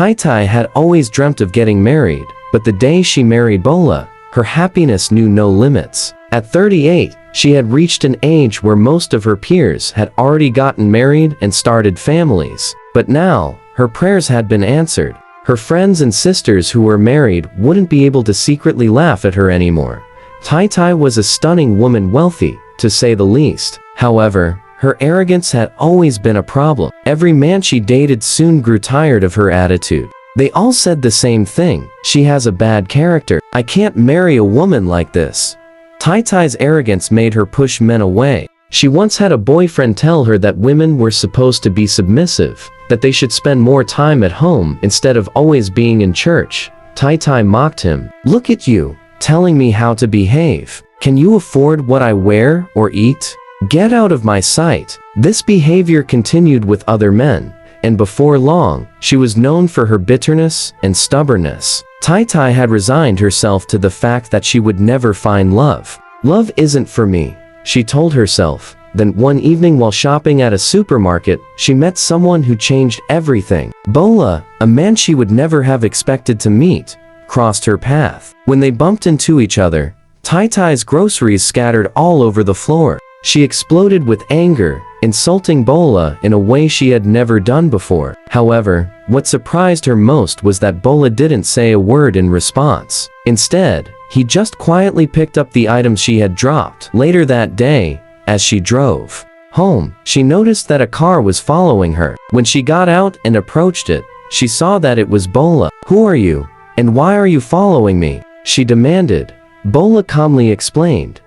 Tai Tai had always dreamt of getting married, but the day she married Bola, her happiness knew no limits. At 38, she had reached an age where most of her peers had already gotten married and started families. But now, her prayers had been answered. Her friends and sisters who were married wouldn't be able to secretly laugh at her anymore. Tai Tai was a stunning woman, wealthy, to say the least. However, her arrogance had always been a problem. Every man she dated soon grew tired of her attitude. They all said the same thing: she has a bad character. I can't marry a woman like this. Tai Tai's arrogance made her push men away. She once had a boyfriend tell her that women were supposed to be submissive, that they should spend more time at home instead of always being in church. Tai Tai mocked him. Look at you, telling me how to behave. Can you afford what I wear or eat? Get out of my sight. This behavior continued with other men, and before long, she was known for her bitterness and stubbornness. Tai Tai had resigned herself to the fact that she would never find love. Love isn't for me, she told herself. Then one evening while shopping at a supermarket, she met someone who changed everything. Bola, a man she would never have expected to meet, crossed her path. When they bumped into each other, Tai Tai's groceries scattered all over the floor. She exploded with anger, insulting Bola in a way she had never done before. However, what surprised her most was that Bola didn't say a word in response. Instead, he just quietly picked up the items she had dropped. Later that day, as she drove home, she noticed that a car was following her. When she got out and approached it, she saw that it was Bola. Who are you? And why are you following me? She demanded. Bola calmly explained.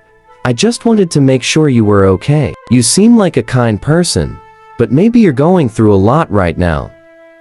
I just wanted to make sure you were okay. You seem like a kind person, but maybe you're going through a lot right now.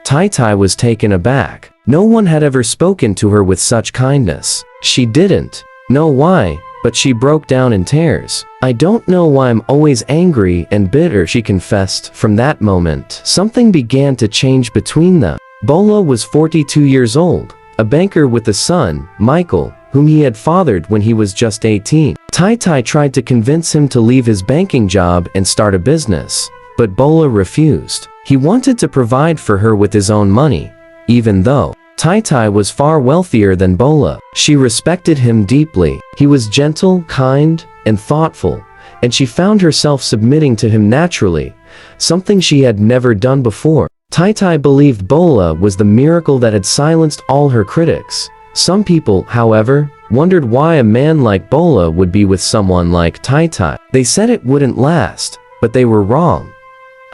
Tai Tai was taken aback. No one had ever spoken to her with such kindness. She didn't know why, but she broke down in tears. I don't know why I'm always angry and bitter, she confessed. From that moment, something began to change between them. Bola was 42 years old, a banker with a son, Michael, whom he had fathered when he was just 18. Tai Tai tried to convince him to leave his banking job and start a business, but Bola refused. He wanted to provide for her with his own money, even though Tai Tai was far wealthier than Bola. She respected him deeply. He was gentle, kind, and thoughtful, and she found herself submitting to him naturally, something she had never done before. Tai Tai believed Bola was the miracle that had silenced all her critics. Some people, however, wondered why a man like Bola would be with someone like Tai Tai. They said it wouldn't last, but they were wrong.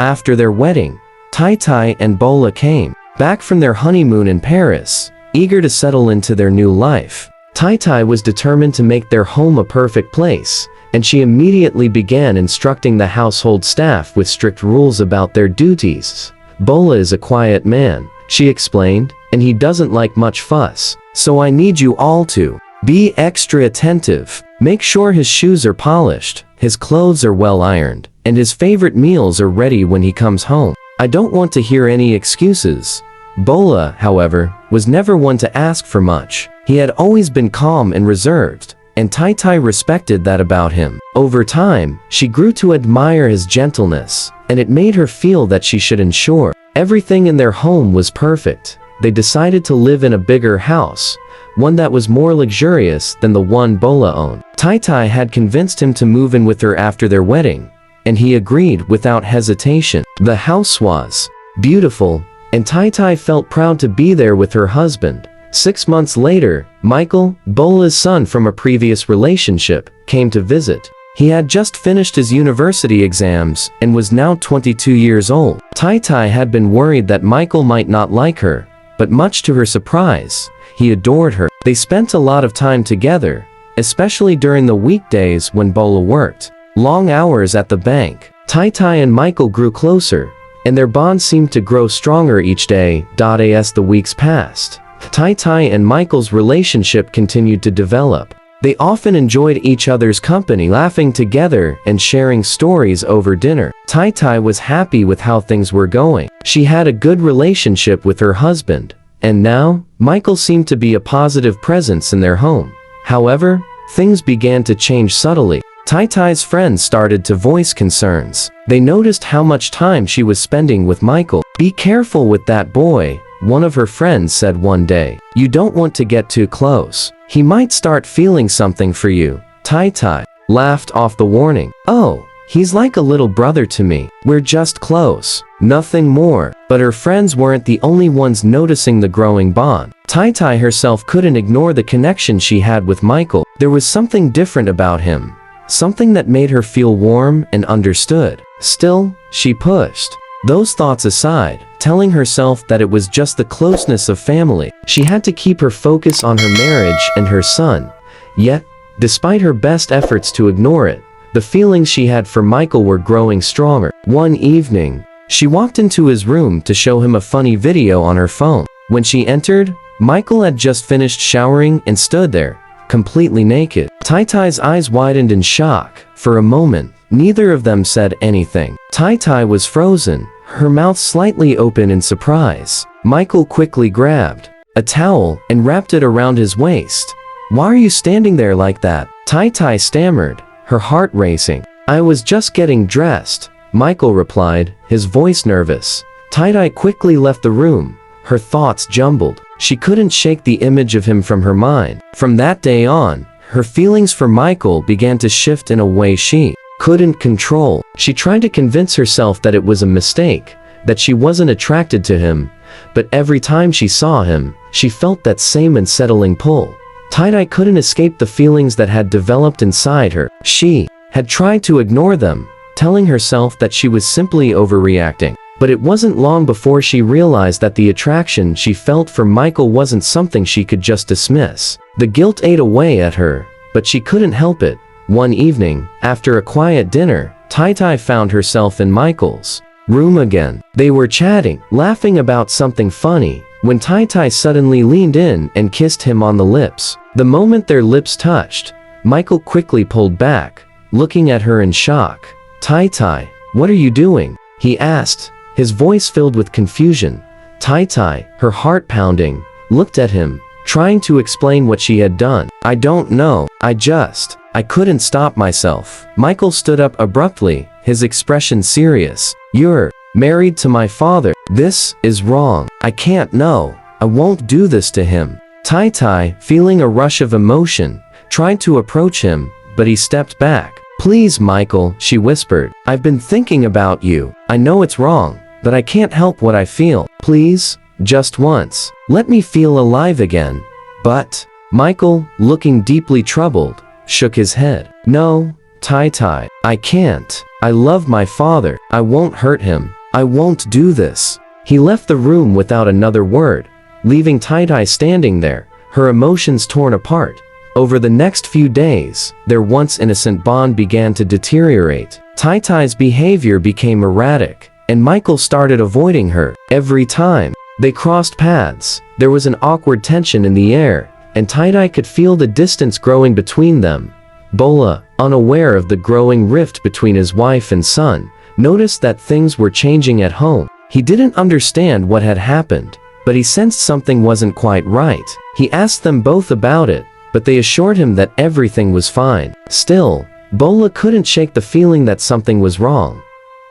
After their wedding, Tai Tai and Bola came back from their honeymoon in Paris, eager to settle into their new life. Tai Tai was determined to make their home a perfect place, and she immediately began instructing the household staff with strict rules about their duties. Bola is a quiet man, she explained, and he doesn't like much fuss. So I need you all to be extra attentive. Make sure his shoes are polished, his clothes are well ironed, and his favorite meals are ready when he comes home. I don't want to hear any excuses. Bola, however, was never one to ask for much. He had always been calm and reserved, and Tai Tai respected that about him. Over time, she grew to admire his gentleness, and it made her feel that she should ensure everything in their home was perfect. They decided to live in a bigger house, one that was more luxurious than the one Bola owned. Tai Tai had convinced him to move in with her after their wedding, and he agreed without hesitation. The house was beautiful, and Tai Tai felt proud to be there with her husband. 6 months later, Michael, Bola's son from a previous relationship, came to visit. He had just finished his university exams and was now 22 years old. Tai Tai had been worried that Michael might not like her, but much to her surprise, he adored her. They spent a lot of time together, especially during the weekdays when Bola worked long hours at the bank. Tai Tai and Michael grew closer, and their bond seemed to grow stronger each day. As the weeks passed, Tai Tai and Michael's relationship continued to develop. They often enjoyed each other's company, laughing together and sharing stories over dinner. Tai Tai was happy with how things were going. She had a good relationship with her husband, and now, Michael seemed to be a positive presence in their home. However, things began to change subtly. Tai Tai's friends started to voice concerns. They noticed how much time she was spending with Michael. Be careful with that boy, one of her friends said one day. "You don't want to get too close. He might start feeling something for you." Tai laughed off the warning. "Oh, he's like a little brother to me. We're just close. Nothing more." But her friends weren't the only ones noticing the growing bond. Tai herself couldn't ignore the connection she had with Michael. There was something different about him. Something that made her feel warm and understood. Still, she pushed those thoughts aside, telling herself that it was just the closeness of family. She had to keep her focus on her marriage and her son. Yet, despite her best efforts to ignore it, the feelings she had for Michael were growing stronger. One evening, she walked into his room to show him a funny video on her phone. When she entered, Michael had just finished showering and stood there, completely naked. Tai's eyes widened in shock. For a moment, neither of them said anything. Tai was frozen, her mouth slightly open in surprise. Michael quickly grabbed a towel and wrapped it around his waist. "Why are you standing there like that?" Tai stammered, her heart racing. "I was just getting dressed," Michael replied, his voice nervous. Tai quickly left the room, her thoughts jumbled. She couldn't shake the image of him from her mind. From that day on, her feelings for Michael began to shift in a way she couldn't control. She tried to convince herself that it was a mistake, that she wasn't attracted to him, but every time she saw him, she felt that same unsettling pull. Tai couldn't escape the feelings that had developed inside her. She had tried to ignore them, telling herself that she was simply overreacting. But it wasn't long before she realized that the attraction she felt for Michael wasn't something she could just dismiss. The guilt ate away at her, but she couldn't help it. One evening, after a quiet dinner, Tai found herself in Michael's room again. They were chatting, laughing about something funny, when Tai suddenly leaned in and kissed him on the lips. The moment their lips touched, Michael quickly pulled back, looking at her in shock. Tai, what are you doing?" he asked, his voice filled with confusion. Tai, her heart pounding, looked at him, trying to explain what she had done. "I don't know, I couldn't stop myself." Michael stood up abruptly, his expression serious. "You're married to my father. This is wrong. I can't. No, I won't do this to him." Tai, feeling a rush of emotion, tried to approach him, but he stepped back. "Please, Michael," she whispered. "I've been thinking about you. I know it's wrong, but I can't help what I feel. Please, just once, let me feel alive again." But Michael, looking deeply troubled, shook his head. "No, Tai, I can't. I love my father. I won't hurt him. I won't do this." He left the room without another word, leaving Tai standing there, her emotions torn apart. Over the next few days, their once innocent bond began to deteriorate. Tai's behavior became erratic, and Michael started avoiding her. Every time they crossed paths, there was an awkward tension in the air, and Tai could feel the distance growing between them. Bola, unaware of the growing rift between his wife and son, noticed that things were changing at home. He didn't understand what had happened, but he sensed something wasn't quite right. He asked them both about it, but they assured him that everything was fine. Still, Bola couldn't shake the feeling that something was wrong.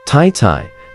Tai,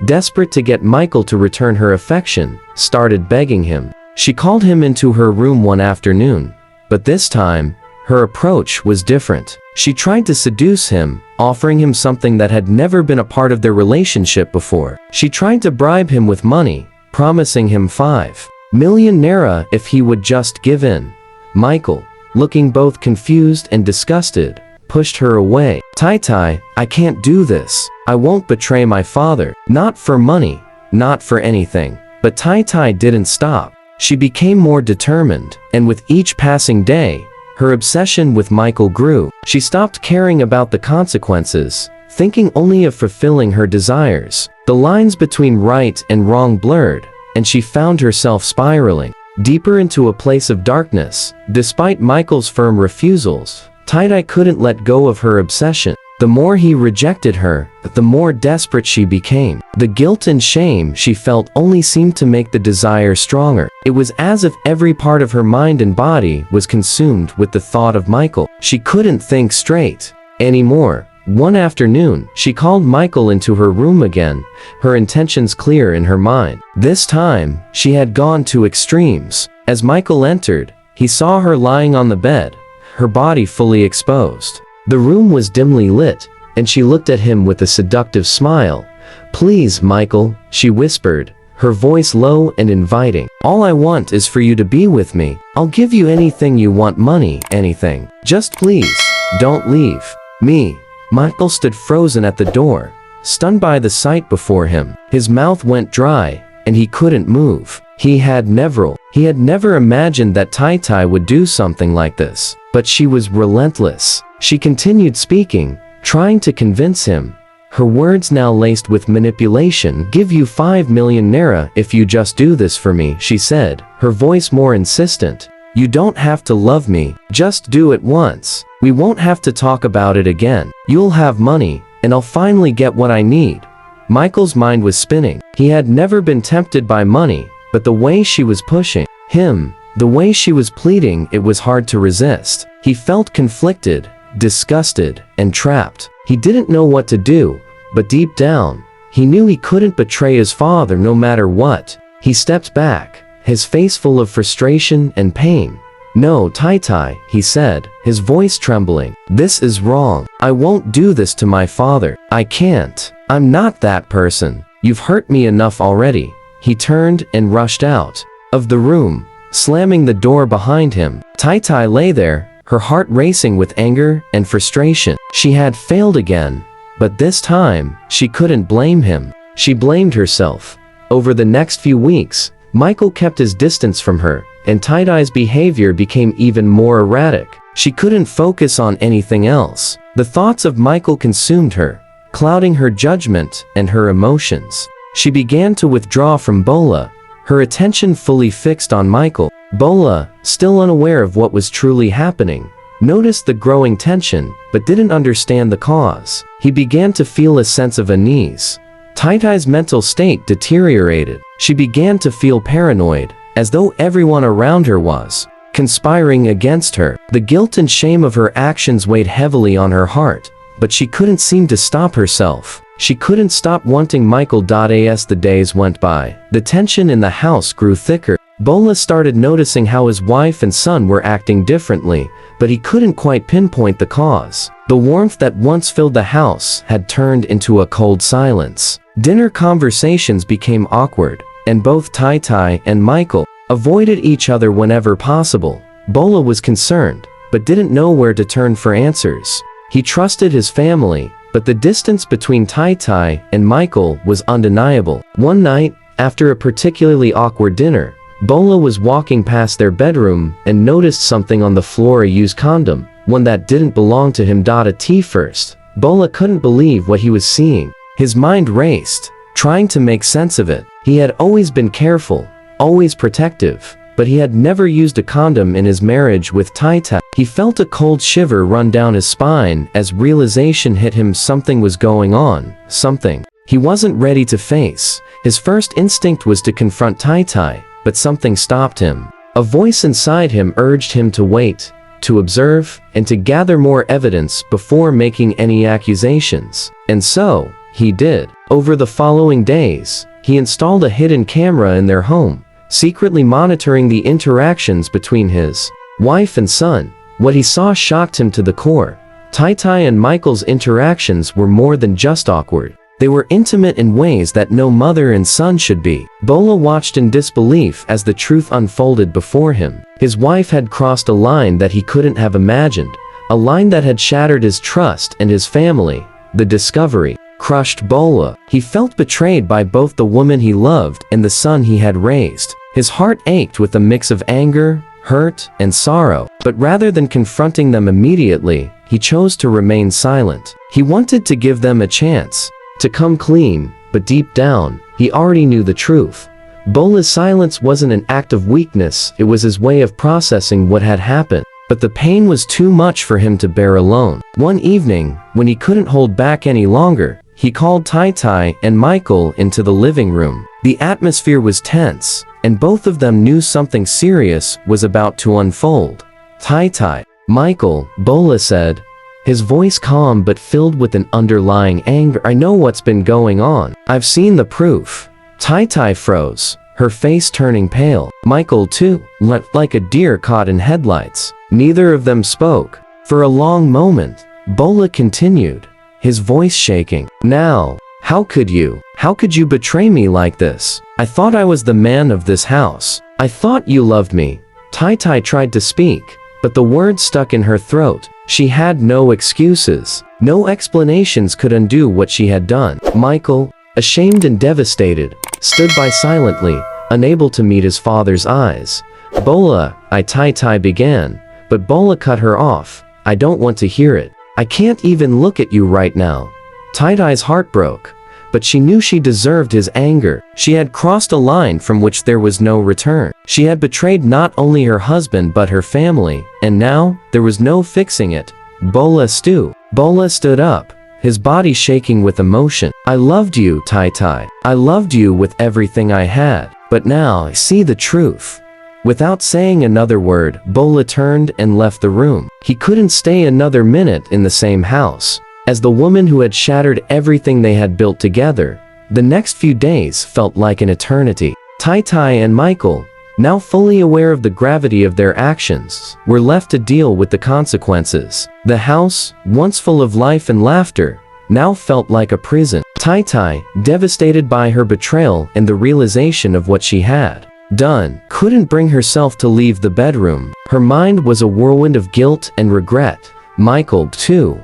desperate to get Michael to return her affection, started begging him. She called him into her room one afternoon, but this time, her approach was different. She tried to seduce him, offering him something that had never been a part of their relationship before. She tried to bribe him with money, promising him 5 million naira if he would just give in. Michael, looking both confused and disgusted, pushed her away. Tai, I can't do this. I won't betray my father. Not for money, not for anything. But Tai didn't stop. She became more determined, and with each passing day, her obsession with Michael grew. She stopped caring about the consequences, thinking only of fulfilling her desires. The lines between right and wrong blurred, and she found herself spiraling deeper into a place of darkness. Despite Michael's firm refusals, Tai couldn't let go of her obsession. The more he rejected her, the more desperate she became. The guilt and shame she felt only seemed to make the desire stronger. It was as if every part of her mind and body was consumed with the thought of Michael. She couldn't think straight anymore. One afternoon, she called Michael into her room again, her intentions clear in her mind. This time, she had gone to extremes. As Michael entered, he saw her lying on the bed, her body fully exposed. The room was dimly lit, and she looked at him with a seductive smile. "Please, Michael," she whispered, her voice low and inviting. "All I want is for you to be with me. I'll give you anything you want, money, anything. Just please, don't leave me." Michael stood frozen at the door, stunned by the sight before him. His mouth went dry, and he couldn't move. He had never imagined that Tai Tai would do something like this. But she was relentless. She continued speaking, trying to convince him. Her words now laced with manipulation. "Give you 5 million naira if you just do this for me," she said, her voice more insistent. "You don't have to love me, just do it once. We won't have to talk about it again. You'll have money, and I'll finally get what I need." Michael's mind was spinning. He had never been tempted by money, but the way she was pushing him, the way she was pleading, it was hard to resist. He felt conflicted, disgusted, and trapped. He didn't know what to do, but deep down, he knew he couldn't betray his father no matter what. He stepped back, his face full of frustration and pain. "No, Tai Tai," he said, his voice trembling. "This is wrong. I won't do this to my father. I can't. I'm not that person. You've hurt me enough already." He turned and rushed out of the room, slamming the door behind him. Tai Tai lay there, her heart racing with anger and frustration. She had failed again, but this time, she couldn't blame him. She blamed herself. Over the next few weeks, Michael kept his distance from her, and Tai Tai's behavior became even more erratic. She couldn't focus on anything else. The thoughts of Michael consumed her, clouding her judgment and her emotions. She began to withdraw from Bola, her attention fully fixed on Michael. Bola, still unaware of what was truly happening, noticed the growing tension, but didn't understand the cause. He began to feel a sense of unease. Tai Tai's mental state deteriorated. She began to feel paranoid, as though everyone around her was conspiring against her. The guilt and shame of her actions weighed heavily on her heart, but she couldn't seem to stop herself. She couldn't stop wanting Michael. As the days went by, the tension in the house grew thicker. Bola started noticing how his wife and son were acting differently, but he couldn't quite pinpoint the cause. The warmth that once filled the house had turned into a cold silence. Dinner conversations became awkward, and both Tai Tai and Michael avoided each other whenever possible. Bola was concerned, but didn't know where to turn for answers. He trusted his family, but the distance between Tai Tai and Michael was undeniable. One night, after a particularly awkward dinner, Bola was walking past their bedroom and noticed something on the floor, a used condom, one that didn't belong to him. At first, Bola couldn't believe what he was seeing. His mind raced, trying to make sense of it. He had always been careful, always protective, but he had never used a condom in his marriage with Tai Tai. He felt a cold shiver run down his spine as realization hit him. Something was going on, something he wasn't ready to face. His first instinct was to confront Tai Tai, but something stopped him. A voice inside him urged him to wait, to observe, and to gather more evidence before making any accusations. And so, he did. Over the following days, he installed a hidden camera in their home, secretly monitoring the interactions between his wife and son. What he saw shocked him to the core. Tai Tai and Michael's interactions were more than just awkward. They were intimate in ways that no mother and son should be. Bola watched in disbelief as the truth unfolded before him. His wife had crossed a line that he couldn't have imagined, a line that had shattered his trust and his family. The discovery crushed Bola. He felt betrayed by both the woman he loved and the son he had raised. His heart ached with a mix of anger, hurt, and sorrow. But rather than confronting them immediately, he chose to remain silent. He wanted to give them a chance to come clean, but deep down, he already knew the truth. Bola's silence wasn't an act of weakness, it was his way of processing what had happened. But the pain was too much for him to bear alone. One evening, when he couldn't hold back any longer, he called Tai Tai and Michael into the living room. The atmosphere was tense, and both of them knew something serious was about to unfold. Tai Tai, Michael, Bola said, his voice calm but filled with an underlying anger. I know what's been going on. I've seen the proof. Tai froze, her face turning pale. Michael too, like a deer caught in headlights. Neither of them spoke. For a long moment, Bola continued, his voice shaking. Now, how could you betray me like this? I thought I was the man of this house. I thought you loved me. Tai tried to speak, but the words stuck in her throat. She had no excuses. No explanations could undo what she had done. Michael, ashamed and devastated, stood by silently, unable to meet his father's eyes. Bola, Tai began, but Bola cut her off. I don't want to hear it. I can't even look at you right now. Tai-Tai's heart broke, but she knew she deserved his anger. She had crossed a line from which there was no return. She had betrayed not only her husband but her family, and now, there was no fixing it. Bola stood up, his body shaking with emotion. I loved you, Tai. I loved you with everything I had, but now I see the truth. Without saying another word, Bola turned and left the room. He couldn't stay another minute in the same house. As the woman who had shattered everything they had built together, the next few days felt like an eternity. Tai and Michael, now fully aware of the gravity of their actions, were left to deal with the consequences. The house, once full of life and laughter, now felt like a prison. Tai, devastated by her betrayal and the realization of what she had done, couldn't bring herself to leave the bedroom. Her mind was a whirlwind of guilt and regret. Michael, too,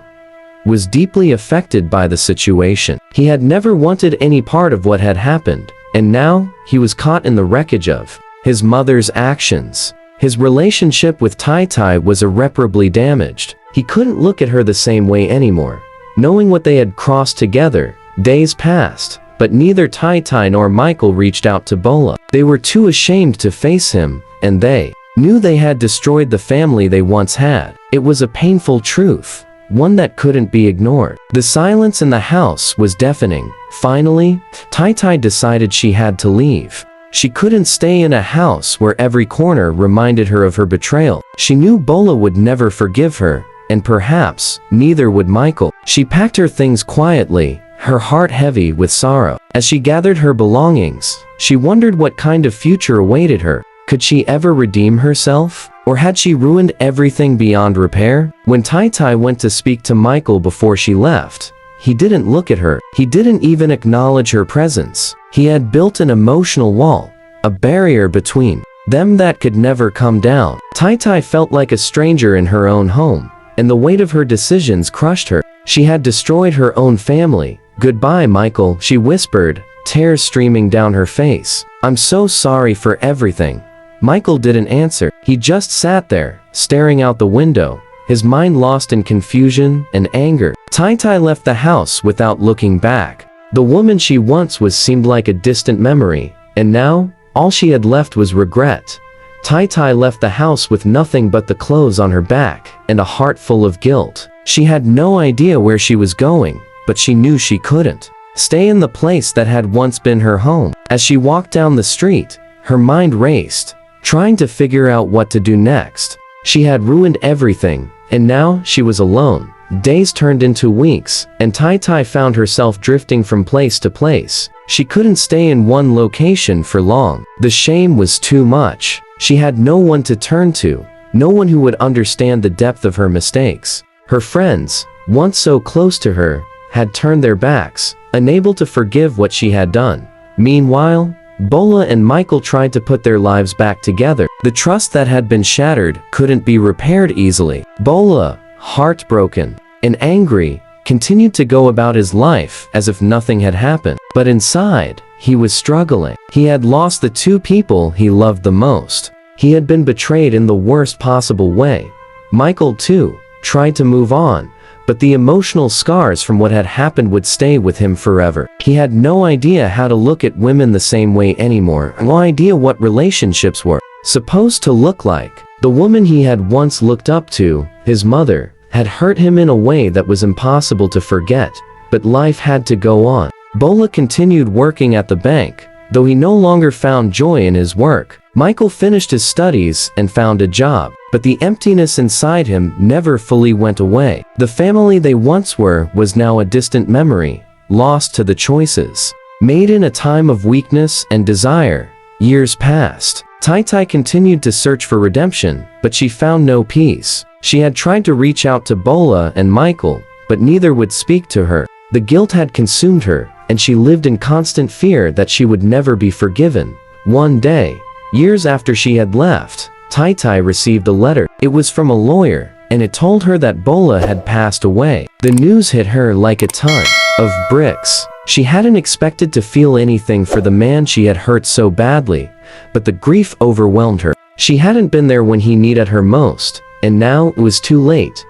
was deeply affected by the situation. He had never wanted any part of what had happened, and now, he was caught in the wreckage of his mother's actions. His relationship with Tai was irreparably damaged. He couldn't look at her the same way anymore. Knowing what they had crossed together, days passed, but neither Tai nor Michael reached out to Bola. They were too ashamed to face him, and they knew they had destroyed the family they once had. It was a painful truth, one that couldn't be ignored. The silence in the house was deafening. Finally, Tai decided she had to leave. She couldn't stay in a house where every corner reminded her of her betrayal. She knew Bola would never forgive her, and perhaps, neither would Michael. She packed her things quietly, her heart heavy with sorrow. As she gathered her belongings, she wondered what kind of future awaited her. Could she ever redeem herself? Or had she ruined everything beyond repair? When Tai went to speak to Michael before she left, he didn't look at her. He didn't even acknowledge her presence. He had built an emotional wall, a barrier between them that could never come down. Tai felt like a stranger in her own home, and the weight of her decisions crushed her. She had destroyed her own family. Goodbye, Michael, she whispered, tears streaming down her face. I'm so sorry for everything. Michael didn't answer. He just sat there, staring out the window, his mind lost in confusion and anger. Tai left the house without looking back. The woman she once was seemed like a distant memory, and now, all she had left was regret. Tai left the house with nothing but the clothes on her back and a heart full of guilt. She had no idea where she was going, but she knew she couldn't stay in the place that had once been her home. As she walked down the street, her mind raced, trying to figure out what to do next. She had ruined everything, and now she was alone. Days turned into weeks, and Tai found herself drifting from place to place. She couldn't stay in one location for long. The shame was too much. She had no one to turn to, no one who would understand the depth of her mistakes. Her friends, once so close to her, had turned their backs, unable to forgive what she had done. Meanwhile, Bola and Michael tried to put their lives back together. The trust that had been shattered couldn't be repaired easily. Bola, heartbroken and angry, continued to go about his life as if nothing had happened. But inside, he was struggling. He had lost the two people he loved the most. He had been betrayed in the worst possible way. Michael, too, tried to move on, but the emotional scars from what had happened would stay with him forever. He had no idea how to look at women the same way anymore, no idea what relationships were supposed to look like. The woman he had once looked up to, his mother, had hurt him in a way that was impossible to forget, but life had to go on. Bola continued working at the bank, though he no longer found joy in his work. Michael finished his studies and found a job, but the emptiness inside him never fully went away. The family they once were was now a distant memory, lost to the choices made in a time of weakness and desire. Years passed. Tai continued to search for redemption, but she found no peace. She had tried to reach out to Bola and Michael, but neither would speak to her. The guilt had consumed her, and she lived in constant fear that she would never be forgiven. One day, years after she had left, Tai received a letter. It was from a lawyer, and it told her that Bola had passed away. The news hit her like a ton of bricks. She hadn't expected to feel anything for the man she had hurt so badly, but the grief overwhelmed her. She hadn't been there when he needed her most, and now it was too late.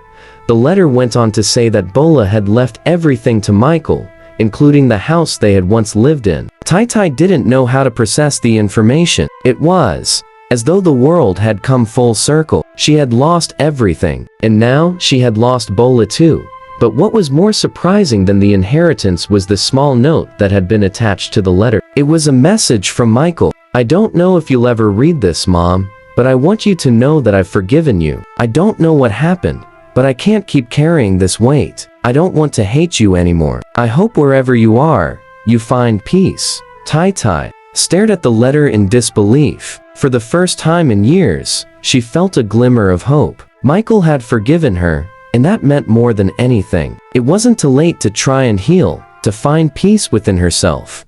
The letter went on to say that Bola had left everything to Michael, including the house they had once lived in. Tai didn't know how to process the information. It was as though the world had come full circle. She had lost everything, and now she had lost Bola too. But what was more surprising than the inheritance was the small note that had been attached to the letter. It was a message from Michael. "I don't know if you'll ever read this, Mom, but I want you to know that I've forgiven you. I don't know what happened, but I can't keep carrying this weight. I don't want to hate you anymore. I hope wherever you are, you find peace." Tai stared at the letter in disbelief. For the first time in years, she felt a glimmer of hope. Michael had forgiven her, and that meant more than anything. It wasn't too late to try and heal, to find peace within herself.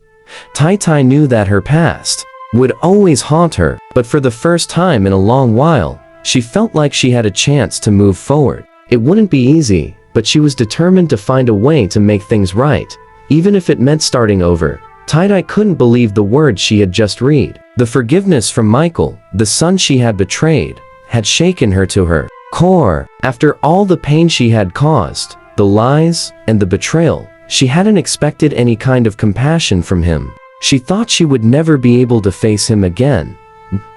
Tai knew that her past would always haunt her, but for the first time in a long while, she felt like she had a chance to move forward. It wouldn't be easy, but she was determined to find a way to make things right, even if it meant starting over. Tai couldn't believe the words she had just read. The forgiveness from Michael, the son she had betrayed, had shaken her to her core. After all the pain she had caused, the lies, and the betrayal, she hadn't expected any kind of compassion from him. She thought she would never be able to face him again,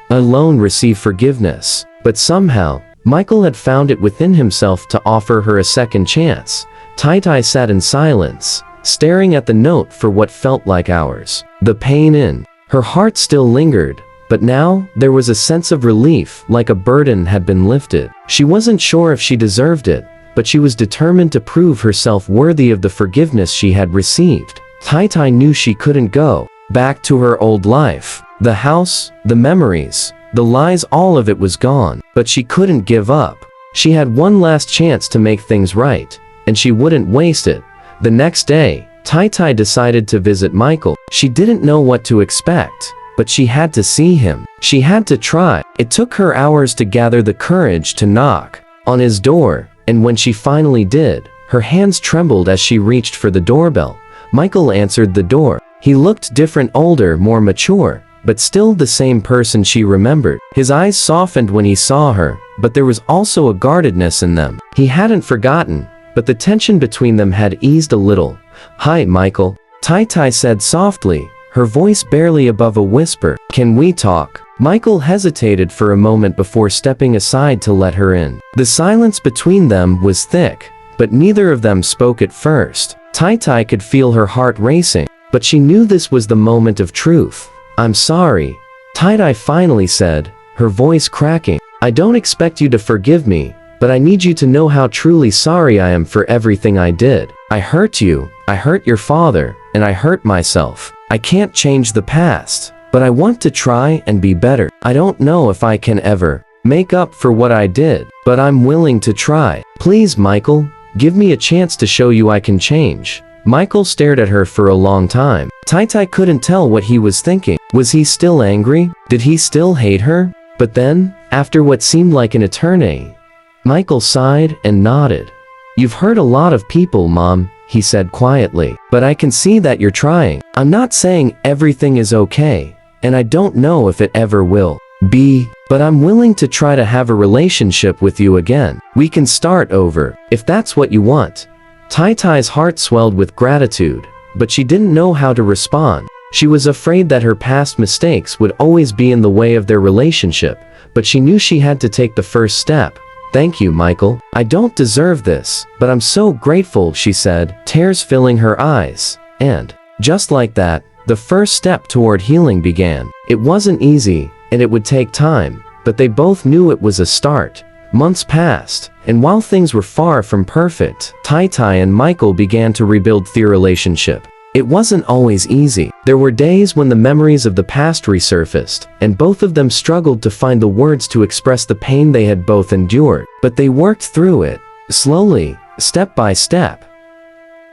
alone receive forgiveness. But somehow, Michael had found it within himself to offer her a second chance. Tai sat in silence, staring at the note for what felt like hours. The pain in her heart still lingered, but now there was a sense of relief, like a burden had been lifted. She wasn't sure if she deserved it, but she was determined to prove herself worthy of the forgiveness she had received. Tai knew she couldn't go back to her old life. The house, the memories, the lies, all of it was gone. But she couldn't give up. She had one last chance to make things right, and she wouldn't waste it. The next day, Tai decided to visit Michael. She didn't know what to expect, but she had to see him. She had to try. It took her hours to gather the courage to knock on his door, and when she finally did, her hands trembled as she reached for the doorbell. Michael answered the door. He looked different, older, more mature, but still the same person she remembered. His eyes softened when he saw her, but there was also a guardedness in them. He hadn't forgotten, but the tension between them had eased a little. "Hi, Michael," Tai said softly, her voice barely above a whisper. "Can we talk?" Michael hesitated for a moment before stepping aside to let her in. The silence between them was thick, but neither of them spoke at first. Tai could feel her heart racing, but she knew this was the moment of truth. "I'm sorry," Tai finally said, her voice cracking. "I don't expect you to forgive me, but I need you to know how truly sorry I am for everything I did. I hurt you, I hurt your father, and I hurt myself. I can't change the past, but I want to try and be better. I don't know if I can ever make up for what I did, but I'm willing to try. Please, Michael, give me a chance to show you I can change." Michael stared at her for a long time. Tai couldn't tell what he was thinking. Was he still angry? Did he still hate her? But then, after what seemed like an eternity, Michael sighed and nodded. "You've hurt a lot of people, Mom," he said quietly, "but I can see that you're trying. I'm not saying everything is okay, and I don't know if it ever will be, but I'm willing to try to have a relationship with you again. We can start over, if that's what you want." Tai's heart swelled with gratitude, but she didn't know how to respond. She was afraid that her past mistakes would always be in the way of their relationship, but she knew she had to take the first step. "Thank you, Michael. I don't deserve this, but I'm so grateful," she said, tears filling her eyes. And just like that, the first step toward healing began. It wasn't easy, and it would take time, but they both knew it was a start. Months passed, and while things were far from perfect, Tai Tai and Michael began to rebuild their relationship. It wasn't always easy. There were days when the memories of the past resurfaced, and both of them struggled to find the words to express the pain they had both endured. But they worked through it, slowly, step by step.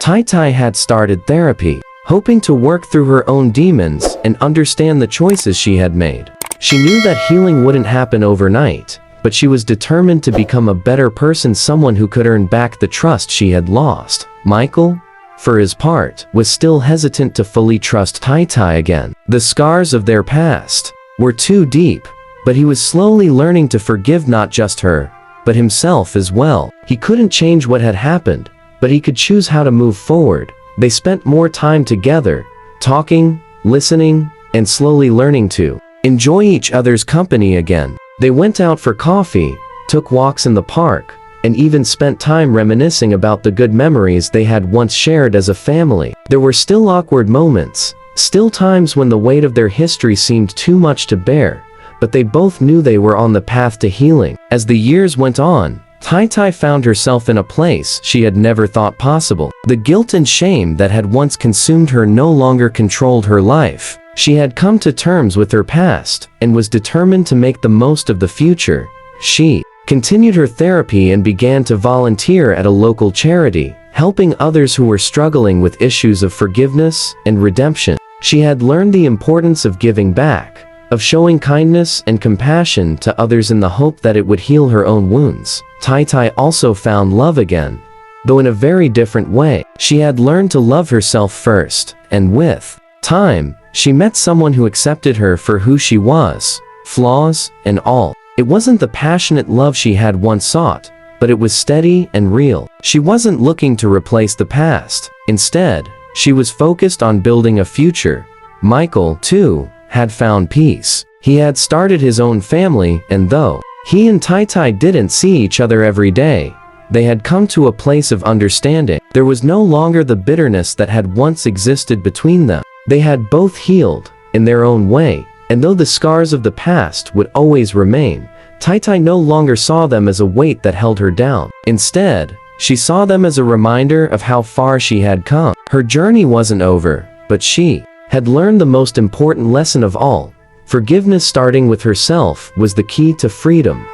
Tai Tai had started therapy, hoping to work through her own demons and understand the choices she had made. She knew that healing wouldn't happen overnight, but she was determined to become a better person, someone who could earn back the trust she had lost. Michael, for his part, was still hesitant to fully trust Tai Tai again. The scars of their past were too deep, but he was slowly learning to forgive not just her, but himself as well. He couldn't change what had happened, but he could choose how to move forward. They spent more time together, talking, listening, and slowly learning to enjoy each other's company again. They went out for coffee, took walks in the park, and even spent time reminiscing about the good memories they had once shared as a family. There were still awkward moments, still times when the weight of their history seemed too much to bear, but they both knew they were on the path to healing. As the years went on, Tai Tai found herself in a place she had never thought possible. The guilt and shame that had once consumed her no longer controlled her life. She had come to terms with her past and was determined to make the most of the future. She continued her therapy and began to volunteer at a local charity, helping others who were struggling with issues of forgiveness and redemption. She had learned the importance of giving back, of showing kindness and compassion to others in the hope that it would heal her own wounds. Tai Tai also found love again, though in a very different way. She had learned to love herself first, and with time, she met someone who accepted her for who she was, flaws and all. It wasn't the passionate love she had once sought, but it was steady and real. She wasn't looking to replace the past. Instead, she was focused on building a future. Michael, too, had found peace. He had started his own family, and though he and Tai Tai didn't see each other every day, they had come to a place of understanding. There was no longer the bitterness that had once existed between them. They had both healed, in their own way, and though the scars of the past would always remain, Tai Tai no longer saw them as a weight that held her down. Instead, she saw them as a reminder of how far she had come. Her journey wasn't over, but she had learned the most important lesson of all. Forgiveness, starting with herself, was the key to freedom.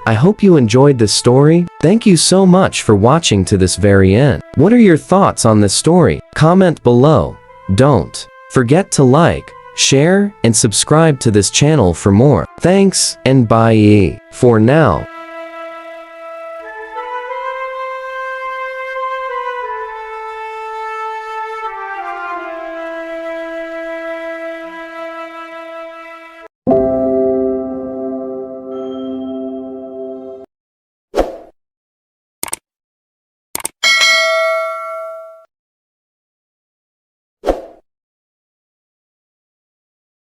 I hope you enjoyed this story. Thank you so much for watching to this very end. What are your thoughts on this story? Comment below. Don't forget to like, share, and subscribe to this channel for more. Thanks, and bye for now.